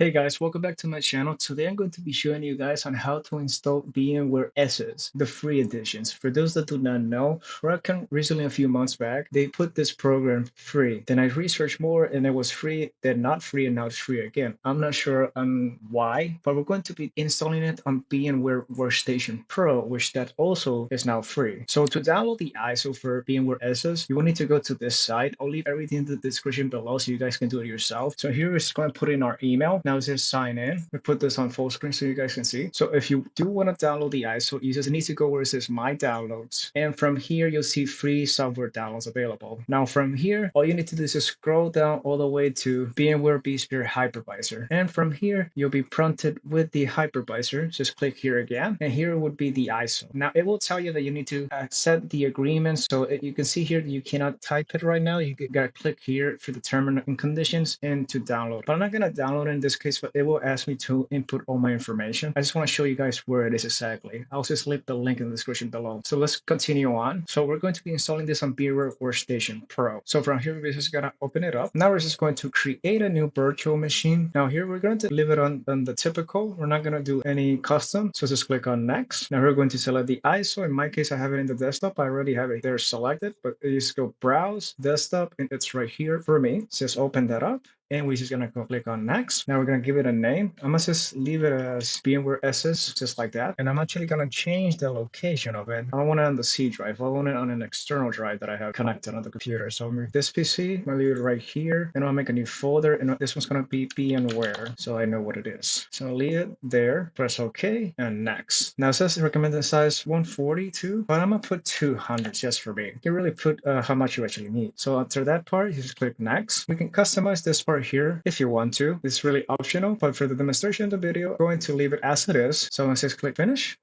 Hey guys, welcome back to my channel. Today I'm going to be showing you guys on how to install VMware ESXi, the free editions. For those that do not know, BROADCOM recently a few months back, they put this program free. Then I researched more and it was free, then not free, and now it's free again. I'm not sure on why, but we're going to be installing it on VMware Workstation Pro, which that also is now free. So to download the ISO for VMware ESXi, you will need to go to this site. I'll leave everything in the description below so you guys can do it yourself. So here we're going to put in our email. Now it says sign in. We put this on full screen so you guys can see. So if you do want to download the ISO, you just need to go where it says my downloads. And from here, you'll see free software downloads available. Now from here, all you need to do is just scroll down all the way to VMware vSphere Hypervisor. And from here, you'll be prompted with the hypervisor. Just click here again. And here would be the ISO. Now it will tell you that you need to set the agreement. So you can see here that you cannot type it right now. You gotta click here for the terms and conditions and to download. But I'm not gonna download in this case, but it will ask me to input all my information. I just want to show you guys where it is exactly. I'll just leave the link in the description below. So let's continue on. So we're going to be installing this on VMware Workstation Pro. So from here, we're just gonna open it up. Now we're just going to create a new virtual machine. Now here, we're going to leave it on the typical. We're not gonna do any custom. So just click on next. Now we're going to select the ISO. In my case, I have it in the desktop. I already have it there selected, but you just go browse desktop and it's right here for me. So just open that up. And we're just gonna go click on next. Now we're gonna give it a name. I'm gonna just leave it as VMware ESXi, just like that. And I'm actually gonna change the location of it. I don't want it on the C drive. I want it on an external drive that I have connected on the computer. So I'm gonna this PC, I'm gonna leave it right here, and I'll make a new folder. And this one's gonna be VMware, so I know what it is. So I'll leave it there. Press OK and next. Now it says recommended size 142, but I'm gonna put 200 just for me. You can really put how much you actually need. So after that part, you just click next. We can customize this part here if you want to. It's really optional, but for the demonstration of the video, I'm going to leave it as it is. So let's just click finish.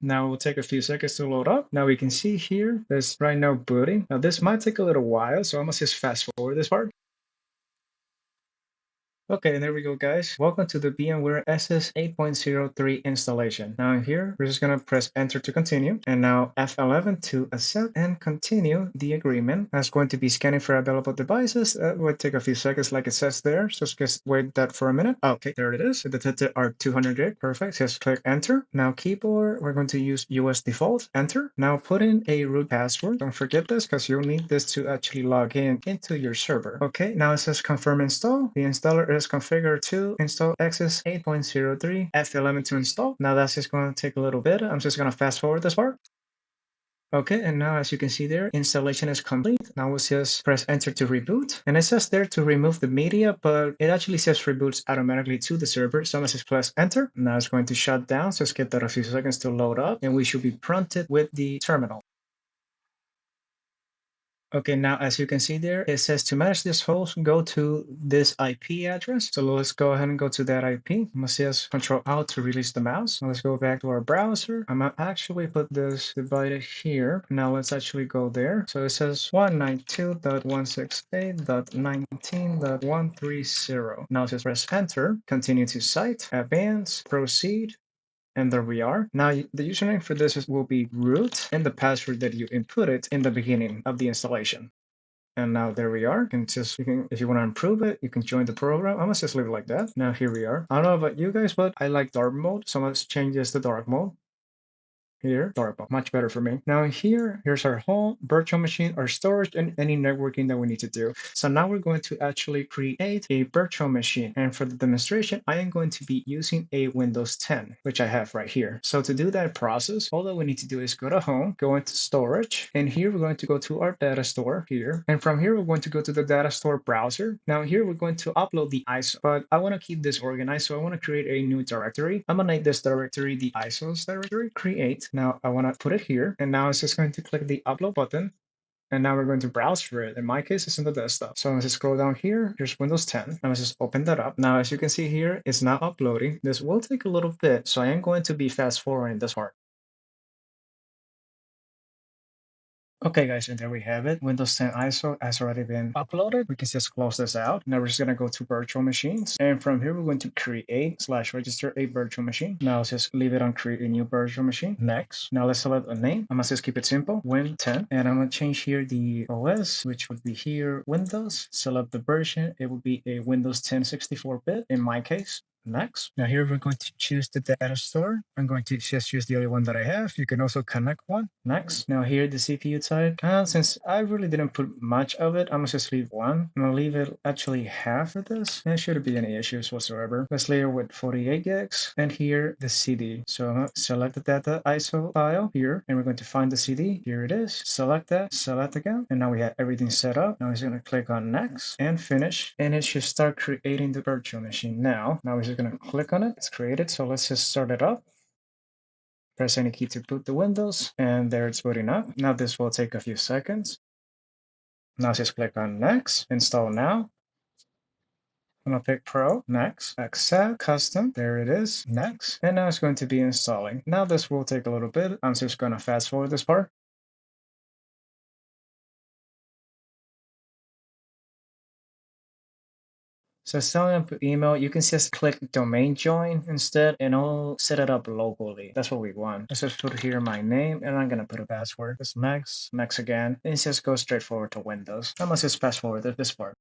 Now it will take a few seconds to load up. Now we can see here, there's right now booting. Now this might take a little while, so I'm gonna just fast forward this part. Okay, there we go, guys. Welcome to the VMware ESXi 8.0.3 installation. Now here, we're just going to press enter to continue. And now F11 to accept and continue the agreement. That's going to be scanning for available devices. That would take a few seconds like it says there. So just wait that for a minute. Okay, there it is. It detected our 200 gig. Perfect. Just click enter. Now keyboard, we're going to use US default. Enter. Now put in a root password. Don't forget this because you'll need this to actually log in into your server. Okay, now it says confirm install. The installer is configured to install ESXi 8.0.3 F11 to install. Now that's just going to take a little bit. I'm just going to fast forward this part. Okay, and now as you can see there, installation is complete. Now we'll just press enter to reboot. And it says there to remove the media, but it actually says reboots automatically to the server. So I'm going to just press enter. Now it's going to shut down. So skip that a few seconds to load up. And we should be prompted with the terminal. Okay, now as you can see there, it says to manage this host, go to this IP address. So let's go ahead and go to that IP. I'm gonna just Control Alt to release the mouse. Now let's go back to our browser. I'm gonna actually put this divided here. Now let's actually go there. So it says 192.168.19.130. Now just press enter, continue to site, advance, proceed. And there we are. Now the username for this will be root and the password that you inputted in the beginning of the installation. And now there we are. You can if you want to improve it, you can join the program. I'm gonna just leave it like that. Now here we are. I don't know about you guys, but I like dark mode, so let's change this to dark mode. Here, dark mode, much better for me. Now here's our home, virtual machine, our storage, and any networking that we need to do. So now we're going to actually create a virtual machine. And for the demonstration, I am going to be using a Windows 10, which I have right here. So to do that process, all that we need to do is go to home, go into storage, and here we're going to go to our data store here. And from here, we're going to go to the data store browser. Now here we're going to upload the ISO, but I want to keep this organized. So I want to create a new directory. I'm going to name this directory the ISOs directory, create. Now I want to put it here, and now it's just going to click the upload button. And now we're going to browse for it. In my case, it's in the desktop. So let's just scroll down here. Here's Windows 10. And let's just open that up. Now, as you can see here, it's not uploading. This will take a little bit. So I am going to be fast forwarding this part. Okay, guys, and there we have it. Windows 10 ISO has already been uploaded. We can just close this out. Now we're just going to go to virtual machines. And from here, we're going to create/register a virtual machine. Now let's just leave it on create a new virtual machine. Next. Now let's select a name. I'm going to just keep it simple, Win 10. And I'm going to change here the OS, which would be here Windows. Select the version. It will be a Windows 10 64-bit in my case. Next. Now here we're going to choose the data store. I'm going to just use the only one that I have. You can also connect one. Next. Now here the CPU type. Since I really didn't put much of it, I'm gonna just leave one. I'm gonna leave it actually half of this. There shouldn't be any issues whatsoever. Let's layer with 48 gigs. And here the CD. So I'm gonna select the data ISO file here, and we're going to find the CD. Here it is. Select that, select again. And now we have everything set up. Now we're just gonna click on next and finish. And it should start creating the virtual machine now. Now we're just gonna click on it. It's created. So let's just start it up. Press any key to boot the Windows, and there it's booting up. Now this will take a few seconds. Now just click on next, install now. I'm gonna pick Pro, next, accept, custom, there it is, next. And now it's going to be installing. Now this will take a little bit. I'm just gonna fast forward this part. So signing up email, you can just click domain join instead and it'll set it up locally. That's what we want. Let's just put here my name and I'm gonna put a password. It's Max again. And it just goes straight forward to Windows. I must just fast forward this part.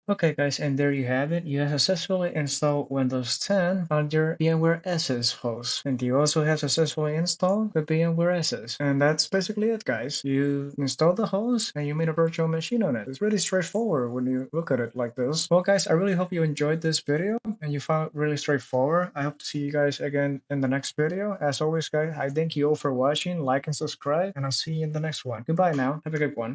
Okay guys, and there you have it. You have successfully installed Windows 10 on your VMware ESXi host. And you also have successfully installed the VMware ESXi. And that's basically it guys. You installed the host and you made a virtual machine on it. It's really straightforward when you look at it like this. Well guys, I really hope you enjoyed this video and you found it really straightforward. I hope to see you guys again in the next video. As always guys, I thank you all for watching, like and subscribe, and I'll see you in the next one. Goodbye now. Have a good one.